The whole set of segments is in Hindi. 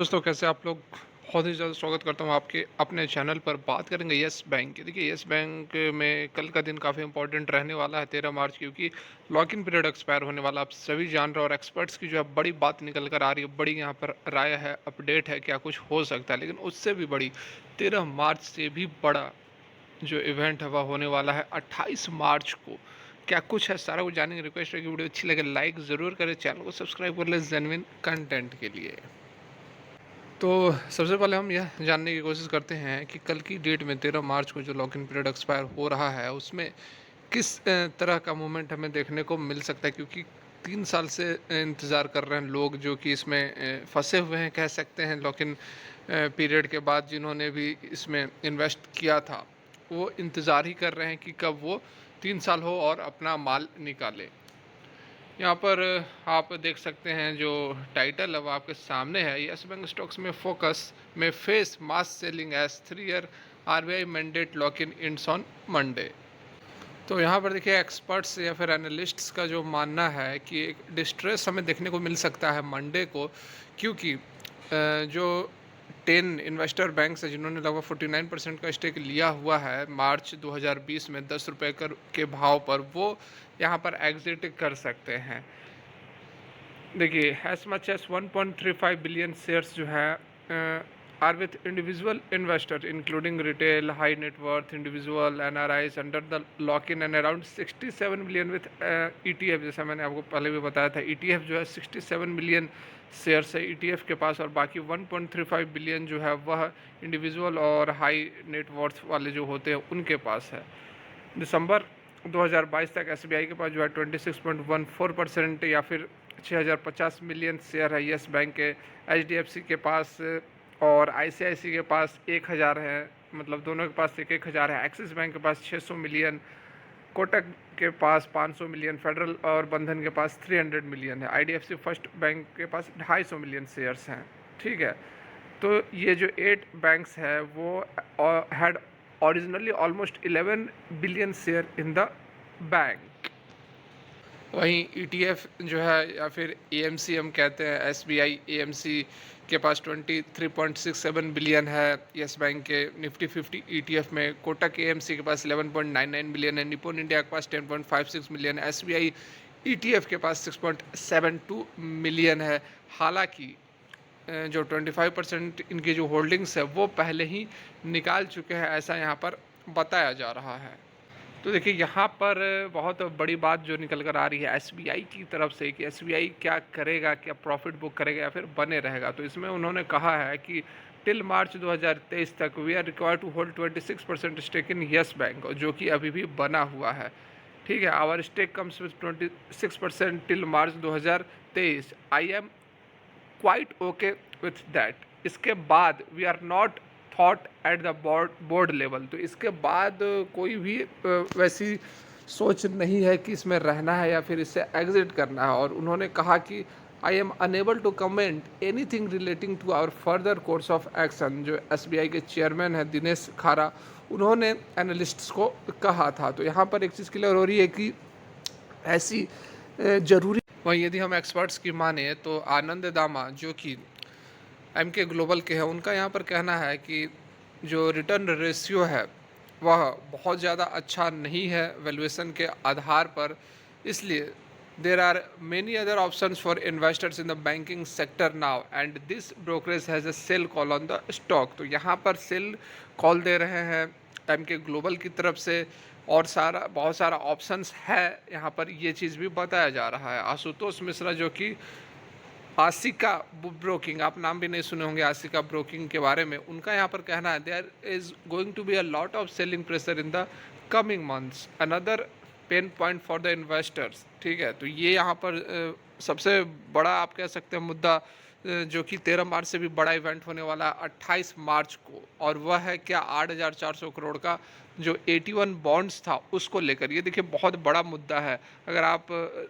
दोस्तों कैसे आप लोग। बहुत ही ज़्यादा स्वागत करता हूँ आपके अपने चैनल पर। बात करेंगे यस बैंक की। देखिए यस बैंक में कल का दिन काफ़ी इंपॉर्टेंट रहने वाला है 13 मार्च, क्योंकि लॉक इन पीरियड एक्सपायर होने वाला आप सभी जान रहे हो। और एक्सपर्ट्स की जो है बड़ी बात निकल कर आ रही है, बड़ी यहाँ पर राय है, अपडेट है, क्या कुछ हो सकता है। लेकिन उससे भी बड़ी 13 मार्च से भी बड़ा जो इवेंट है वह होने वाला है 28 मार्च को। क्या कुछ है सारा कुछ जानेंगे। रिक्वेस्ट है कि वीडियो अच्छी लगे लाइक ज़रूर करें, चैनल को सब्सक्राइब कर ले जेन्युइन कंटेंट के लिए। तो सबसे पहले हम यह जानने की कोशिश करते हैं कि कल की डेट में 13 मार्च को जो लॉक इन पीरियड एक्सपायर हो रहा है उसमें किस तरह का मूवमेंट हमें देखने को मिल सकता है, क्योंकि 3 साल से इंतज़ार कर रहे हैं लोग जो कि इसमें फंसे हुए हैं कह सकते हैं। लॉक इन पीरियड के बाद जिन्होंने भी इसमें इन्वेस्ट किया था वो इंतज़ार ही कर रहे हैं कि कब वो 3 साल हो और अपना माल निकाले। यहाँ पर आप देख सकते हैं जो टाइटल है वो आपके सामने है। यस बैंक स्टॉक्स में फोकस में face mass selling as 3 year RBI mandate lock in ends on Monday. तो यहाँ पर देखिए एक्सपर्ट्स या फिर एनालिस्ट्स का जो मानना है कि एक डिस्ट्रेस हमें देखने को मिल सकता है मंडे को, क्योंकि जो 10 इन्वेस्टर बैंक्स है जिन्होंने लगभग 49% का स्टेक लिया हुआ है मार्च 2020 में 10 रुपये के भाव पर, वो यहाँ पर एग्जिट कर सकते हैं। देखिए as much as 1.35 billion shares जो है are with individual investor including retail high net worth individual NRIs under the lock in and around 67 million with ETF. जैसा मैंने आपको पहले भी बताया था, ईटीएफ जो है 67 मिलियन शेयर्स है ईटीएफ के पास, और बाकी 1.35 बिलियन जो है वह इंडिविजुअल और हाई नेटवर्थ वाले जो होते हैं उनके पास है। दिसंबर 2022 तक एसबीआई के पास जो है 26.14% या फिर 6050 मिलियन शेयर है यस बैंक के। एचडीएफसी के पास और आईसीआईसी के पास 1000 है, मतलब दोनों के पास एक 1000 है। एक्सिस बैंक के पास 600 मिलियन, कोटक के पास 500 मिलियन, फेडरल और बंधन के पास 300 मिलियन है। आईडीएफसी फर्स्ट बैंक के पास 250 मिलियन शेयर्स हैं। ठीक है, तो ये जो 8 बैंक्स है वो had originally almost 11 billion share in the bank. वहीं ईटीएफ जो है या फिर एएमसी हम कहते हैं, एसबीआई एएमसी के पास 23.67 बिलियन है यस बैंक के निफ्टी 50 ईटीएफ में। कोटक एएमसी के पास 11.99 बिलियन है। निपोन इंडिया के पास 10.56 मिलियन है। एसबीआई ईटीएफ के पास 6.72 मिलियन है। हालांकि जो 25% इनकी जो होल्डिंग्स है वो पहले ही निकाल चुके हैं, ऐसा यहाँ पर बताया जा रहा है। तो देखिए यहाँ पर बहुत बड़ी बात जो निकल कर आ रही है एसबीआई की तरफ से कि एसबीआई क्या करेगा, क्या प्रॉफिट बुक करेगा या फिर बने रहेगा। तो इसमें उन्होंने कहा है कि टिल मार्च 2023 तक we are required to hold 26% stake in Yes Bank, जो कि अभी भी बना हुआ है। ठीक है, our stake comes with 26% till March 2023। I am quite okay with that. इसके बाद we are not thought at the board level. तो इसके बाद कोई भी वैसी सोच नहीं है कि इसमें रहना है या फिर इससे एग्जिट करना है। और उन्होंने कहा कि I am unable to comment anything relating to our further course of action. जो एसबीआई के चेयरमैन हैं दिनेश खारा, उन्होंने एनालिस्ट्स को कहा था। तो यहाँ पर एक चीज़ क्लियर हो रही है कि ऐसी जरूरी। वहीं यदि हम एक्सपर्ट्स की माने तो आनंद दामा जो कि एमके ग्लोबल के हैं, उनका यहाँ पर कहना है कि जो रिटर्न रेशियो है वह बहुत ज़्यादा अच्छा नहीं है वैल्यूएशन के आधार पर। इसलिए there are many other options for investors in the banking sector now and this brokerage has a sell call on the stock. तो यहाँ पर सेल कॉल दे रहे हैं एमके ग्लोबल की तरफ से, और बहुत सारा ऑप्शंस है यहाँ पर, ये चीज़ भी बताया जा रहा है। आशुतोष मिश्रा जो कि आशिका ब्रोकिंग, आप नाम भी नहीं सुने होंगे आशिका ब्रोकिंग के बारे में, उनका यहाँ पर कहना है there is going to be a lot of selling pressure in the coming months, another pain point for the investors. ठीक है, तो ये यहाँ पर सबसे बड़ा आप कह सकते हैं मुद्दा जो कि 13 मार्च से भी बड़ा इवेंट होने वाला है 28 मार्च को, और वह है क्या 8,400 करोड़ का जो 81 बॉन्ड्स था उसको लेकर। ये देखिए बहुत बड़ा मुद्दा है। अगर आप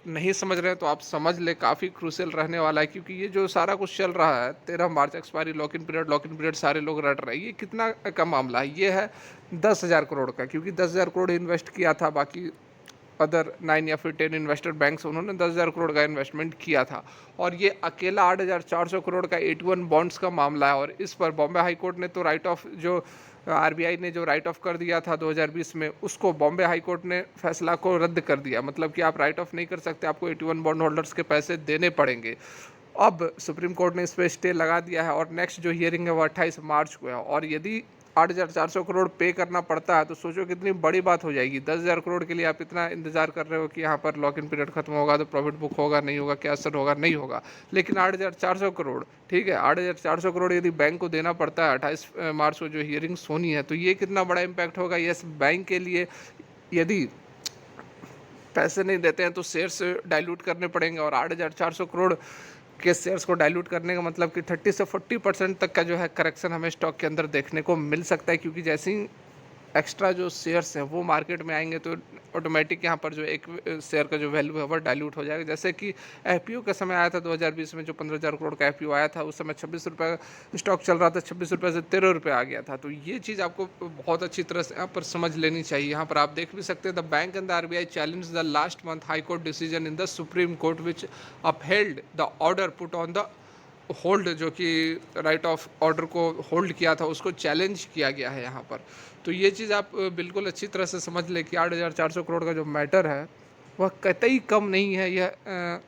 नहीं समझ रहे हैं तो आप समझ ले, काफ़ी क्रूशियल रहने वाला है, क्योंकि ये जो सारा कुछ चल रहा है 13 मार्च एक्सपायरी लॉक इन पीरियड सारे लोग रट रहे हैं, ये कितना का मामला है? ये है 10,000 करोड़ का, क्योंकि 10,000 करोड़ इन्वेस्ट किया था, बाकी अदर 9 या फिर 10 इन्वेस्टर बैंक्स, उन्होंने 10,000 करोड़ का इन्वेस्टमेंट किया था। और ये अकेला 8,400 करोड़ का 81 बॉन्ड्स का मामला है। और इस पर बॉम्बे हाई कोर्ट ने तो राइट ऑफ, जो आरबीआई ने जो राइट ऑफ कर दिया था 2020 में, उसको बॉम्बे हाई कोर्ट ने फैसला को रद्द कर दिया। मतलब कि आप राइट ऑफ नहीं कर सकते, आपको 81 बॉन्ड होल्डर्स के पैसे देने पड़ेंगे। अब सुप्रीम कोर्ट ने इस पर स्टे लगा दिया है और नेक्स्ट जो हियरिंग है वो 28 मार्च को है। और यदि 8,400 करोड़ पे करना पड़ता है तो सोचो कितनी बड़ी बात हो जाएगी। 10,000 करोड़ के लिए आप इतना इंतजार कर रहे हो कि यहाँ पर लॉक इन पीरियड खत्म होगा तो प्रॉफिट बुक होगा, नहीं होगा, क्या असर होगा, नहीं होगा। लेकिन 8,400 करोड़, ठीक है, 8,400 करोड़ यदि बैंक को देना पड़ता है 28 मार्च को जो हियरिंग्स होनी है, तो ये कितना बड़ा इम्पैक्ट होगा येस बैंक के लिए। यदि पैसे नहीं देते हैं तो शेयर्स डाइल्यूट करने पड़ेंगे। और 8,400 करोड़ के शेयर्स को डाइल्यूट करने का मतलब कि 30 से 40% तक का जो है करेक्शन हमें स्टॉक के अंदर देखने को मिल सकता है। क्योंकि जैसे ही एक्स्ट्रा जो शेयर्स हैं वो मार्केट में आएंगे तो ऑटोमेटिक यहाँ पर जो एक शेयर का जो वैल्यू है वो डाइल्यूट हो जाएगा। जैसे कि एफपीओ का समय आया था 2020 में, जो 15,000 करोड़ का एफपीओ आया था, उस समय 26 रुपये स्टॉक चल रहा था, 26 रुपये से 13 रुपये आ गया था। तो ये चीज़ आपको बहुत अच्छी तरह से यहाँ पर समझ लेनी चाहिए। यहाँ पर आप देख भी सकते हैं, the bank and the RBI challenge the last month high court decision in the supreme court which upheld the order put on the hold, जो कि राइट ऑफ ऑर्डर को होल्ड किया था उसको चैलेंज किया गया है यहाँ पर। तो ये चीज़ आप बिल्कुल अच्छी तरह से समझ लें कि 8,400 करोड़ का जो मैटर है वह कतई कम नहीं है। यह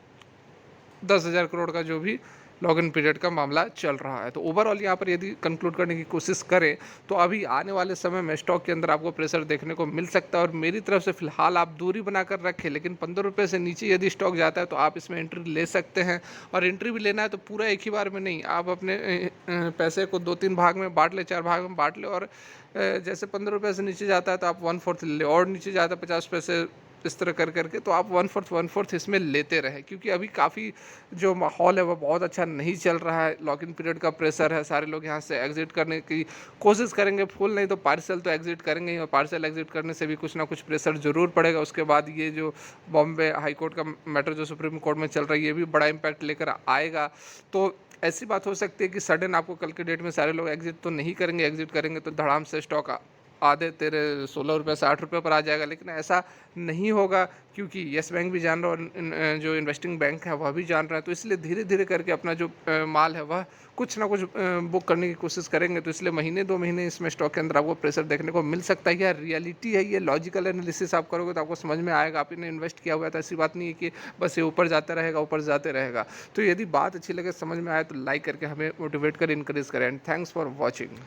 10,000 करोड़ का जो भी लॉग इन पीरियड का मामला चल रहा है। तो ओवरऑल यहाँ पर यदि कंक्लूड करने की कोशिश करें तो अभी आने वाले समय में स्टॉक के अंदर आपको प्रेशर देखने को मिल सकता है। और मेरी तरफ से फिलहाल आप दूरी बनाकर रखें, लेकिन 15 रुपये से नीचे यदि स्टॉक जाता है तो आप इसमें एंट्री ले सकते हैं। और एंट्री भी लेना है तो पूरा एक ही बार में नहीं, आप अपने पैसे को 2-3 भाग में बांट ले, 4 भाग में बांट ले। और जैसे 15 रुपये से नीचे जाता है तो आप 1/4 ले, और नीचे जाता है 50 पैसे, इस तरह कर करके तो आप 1/4 इसमें लेते रहे। क्योंकि अभी काफ़ी जो माहौल है वो बहुत अच्छा नहीं चल रहा है, लॉक इन पीरियड का प्रेशर है, सारे लोग यहाँ से एग्जिट करने की कोशिश करेंगे, फुल नहीं तो पार्सल तो एग्जिट करेंगे ही। और पार्सल एग्जिट करने से भी कुछ ना कुछ प्रेशर जरूर पड़ेगा। उसके बाद ये जो बॉम्बे हाई कोर्ट का मैटर जो सुप्रीम कोर्ट में चल रहा है ये भी बड़ा इम्पैक्ट लेकर आएगा। तो ऐसी बात हो सकती है कि सडन आपको कल के डेट में सारे लोग एग्जिट तो नहीं करेंगे, एग्जिट करेंगे तो धड़ाम से स्टॉक आधे तेरे 16 रुपये से 8 रुपये पर आ जाएगा। लेकिन ऐसा नहीं होगा, क्योंकि येस बैंक भी जान रहा है और जो इन्वेस्टिंग बैंक है वह भी जान रहा है। तो इसलिए धीरे धीरे करके अपना जो माल है वह कुछ ना कुछ बुक करने की कोशिश करेंगे। तो इसलिए महीने 2 महीने इसमें स्टॉक के अंदर आपको प्रेशर देखने को मिल सकता है। यह रियलिटी है, ये लॉजिकल एनालिसिस आप करोगे तो आपको समझ में आएगा। आपने इन्वेस्ट किया हुआ है तो ऐसी बात नहीं है कि बस ये ऊपर जाता रहेगा, ऊपर जाते रहेगा। तो यदि बात अच्छी लगे, समझ में आए तो लाइक करके हमें मोटिवेट कर, इनकरेज करें। And thanks for watching.